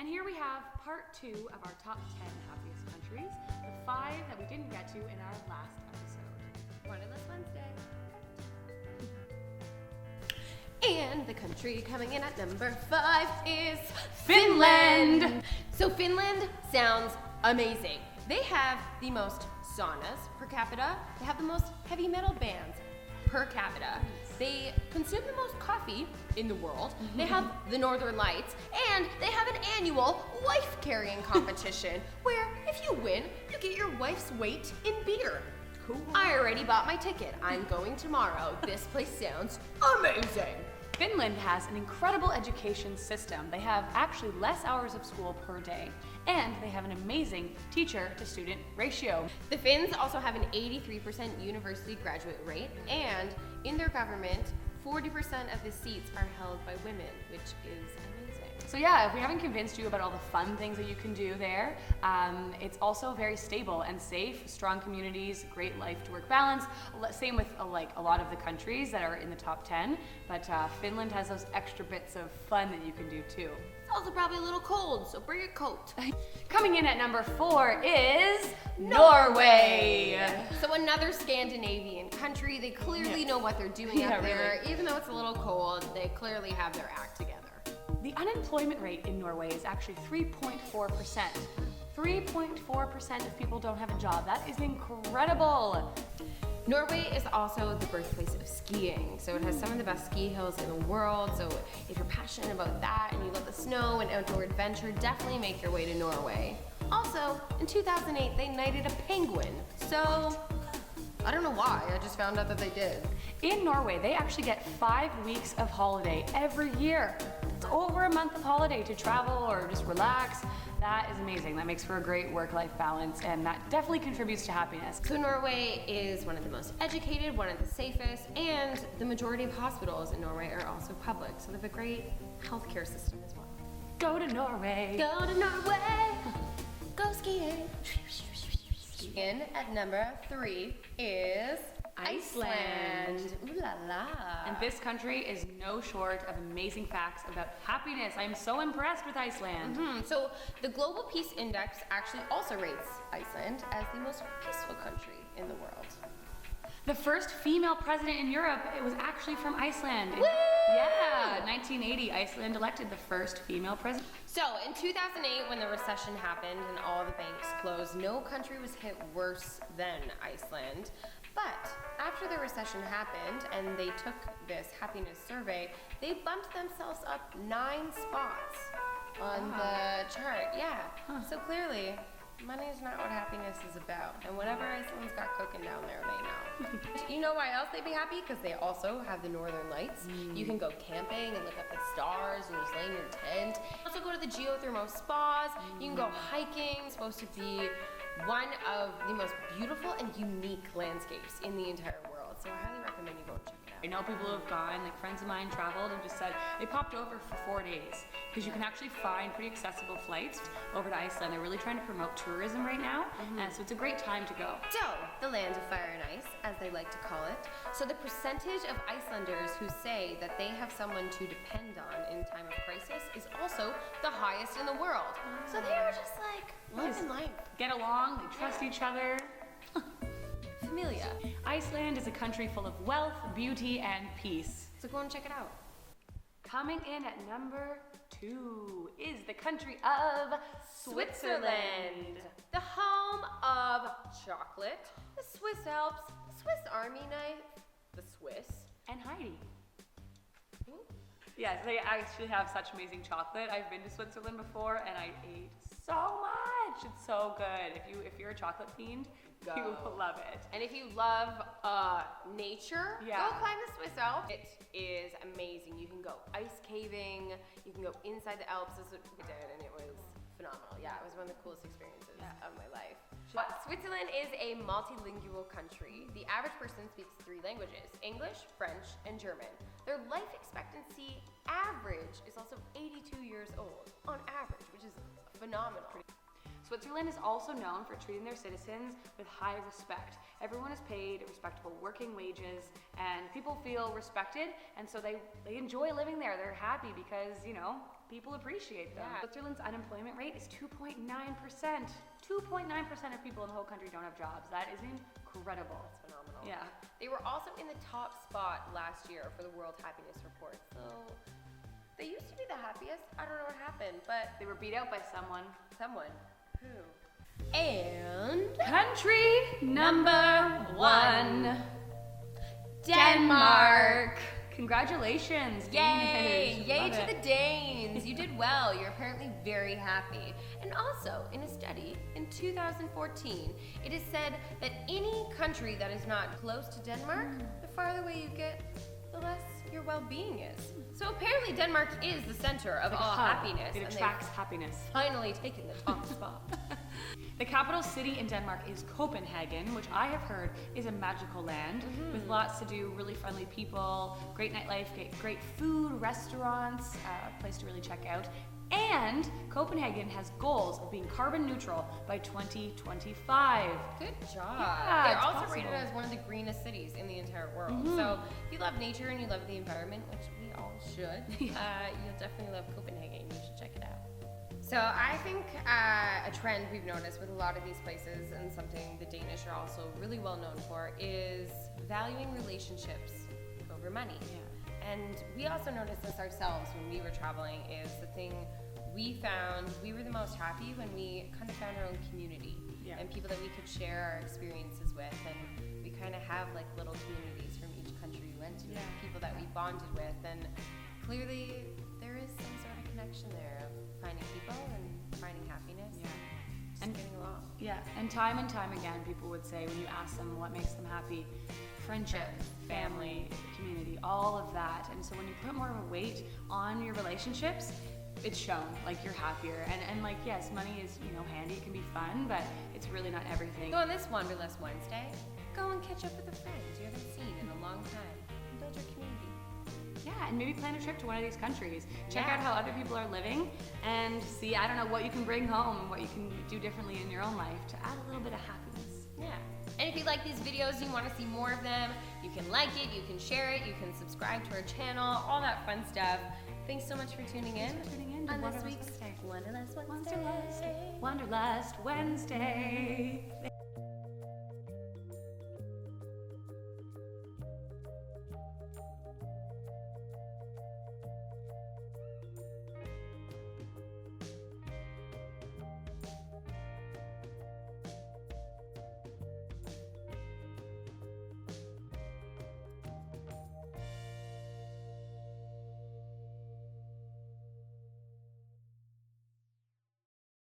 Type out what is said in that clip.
And here we have part 2 of our top 10 happiest countries, the 5 that we didn't get to in our last episode. WanderLust Wednesday. And the country coming in at number 5 is Finland! So Finland sounds amazing. They have the most saunas per capita. They have the most heavy metal bands per capita. They consume the most coffee in the world. They have the Northern Lights, and they have an annual wife carrying competition where if you win, you get your wife's weight in beer. Cool. I already bought my ticket. I'm going tomorrow. This place sounds amazing. Finland has an incredible education system. They have actually less hours of school per day, and they have an amazing teacher-to-student ratio. The Finns also have an 83% university graduate rate, and in their government, 40% of the seats are held by women, which is amazing. So yeah, if we haven't convinced you about all the fun things that you can do there, it's also very stable and safe, strong communities, great life-to-work balance. Same with like a lot of the countries that are in the top 10, but Finland has those extra bits of fun that you can do too. It's also probably a little cold, so bring a coat. Coming in at number 4 is Norway. So another Scandinavian country. They clearly know what they're doing up there. Really. Even though it's a little cold, they clearly have their act together. The unemployment rate in Norway is actually 3.4%. 3.4% of people don't have a job. That is incredible. Norway is also the birthplace of skiing, so it has some of the best ski hills in the world. So if you're passionate about that and you love the snow and outdoor adventure, definitely make your way to Norway. Also, in 2008, they knighted a penguin. So I don't know why, I just found out that they did. In Norway, they actually get 5 weeks of holiday every year. It's over a month of holiday to travel or just relax. That is amazing. That makes for a great work-life balance, and that definitely contributes to happiness. So Norway is one of the most educated, one of the safest, and the majority of hospitals in Norway are also public. So they have a great healthcare system as well. Go to Norway. Go to Norway. Go skiing. In at number 3 is Iceland. Ooh la la. And this country is no short of amazing facts about happiness. I'm so impressed with Iceland. So the Global Peace Index actually also rates Iceland as the most peaceful country in the world. The first female president in Europe, it was actually from Iceland. Woo! Yeah, 1980, Iceland elected the first female president. So in 2008, when the recession happened and all the banks closed, no country was hit worse than Iceland. But after the recession happened and they took this happiness survey, they bumped themselves up 9 spots on the chart. Yeah. So clearly, money is not what happiness is about. And whatever Iceland's got cooking down there, they know. You know why else they'd be happy? Because they also have the Northern Lights. You can go camping and look up the stars and just lay in your tent. Also go to the geothermal spas. You can go hiking. It's supposed to be one of the most beautiful and unique landscapes in the entire world. So I highly recommend you go and check it out. I know people who have gone, like friends of mine traveled and just said they popped over for 4 days because you can actually find pretty accessible flights over to Iceland. They're really trying to promote tourism right now, and so it's a great time to go. So, the land of fire and ice, as they like to call it. So the percentage of Icelanders who say that they have someone to depend on in time of crisis is also the highest in the world. So they are just like living life. Get along, they trust each other. Familia. Iceland is a country full of wealth, beauty, and peace. So go and check it out. Coming in at number 2 is the country of Switzerland. The home of chocolate, the Swiss Alps, the Swiss Army knife, the Swiss, And Heidi. Yes, they actually have such amazing chocolate. I've been to Switzerland before and I ate so much. It's so good. If you're a chocolate fiend, you will love it. And if you love nature, Yeah. go climb the Swiss Alps. It is amazing. You can go ice caving. You can go inside the Alps. This is what we did, and it was phenomenal. Yeah, it was one of the coolest experiences of my life. But Switzerland is a multilingual country. The average person speaks 3 languages: English, French, and German. Their life expectancy average is also 82 years old, on average, which is phenomenal. Switzerland is also known for treating their citizens with high respect. Everyone is paid respectable working wages, and people feel respected, and so they enjoy living there. They're happy because, people appreciate them. Yeah. Switzerland's unemployment rate is 2.9%. 2.9% of people in the whole country don't have jobs. That is incredible. That's phenomenal. Yeah. They were also in the top spot last year for the World Happiness Report. So they used to be the happiest. I don't know what happened, but They were beat out by someone. someone. Who? And Country number 1. Denmark. Congratulations. Yay! Danish. Yay Love to it. the Danes! You did well. You're apparently very happy. And also, in a study in 2014, it is said that any country that is not close to Denmark, the farther away you get, the less your well-being is. So apparently Denmark is the center of all hub. happiness. It and attracts happiness. they've finally taken the top spot. The capital city in Denmark is Copenhagen, which I have heard is a magical land with lots to do, really friendly people, great nightlife, great food, restaurants, a place to really check out. And Copenhagen has goals of being carbon neutral by 2025. Good job. Yeah, They're it's also possible. rated as one of the greenest cities in the entire world. So if you love nature and you love the environment, which we all should, you'll definitely love Copenhagen. You should check it out. So I think a trend we've noticed with a lot of these places, and something the Danish are also really well known for, is valuing relationships over money. Yeah. And we also noticed this ourselves when we were traveling, is the thing we found we were the most happy when we kind of found our own community and people that we could share our experiences with. And we kind of have like little communities from each country we went to, people that we bonded with. And clearly there is some sort of connection there of finding people and finding happiness and getting along. Yeah, and time again, people would say when you ask them what makes them happy, friendship, family, community, all of that. And so when you put more of a weight on your relationships, it's shown, like you're happier. And like, yes, money is, handy, it can be fun, but it's really not everything. So on this WanderLust Wednesday, go and catch up with a friend you haven't seen in a long time and build your community. Yeah, and maybe plan a trip to one of these countries. Check out how other people are living and see, what you can bring home and what you can do differently in your own life to add a little bit of happiness. Yeah. And if you like these videos and you want to see more of them, you can like it, you can share it, you can subscribe to our channel, all that fun stuff. Thanks so much for tuning in. Thanks for tuning in to on this WanderLust week's Wednesday. WanderLust Wednesday. WanderLust Wednesday.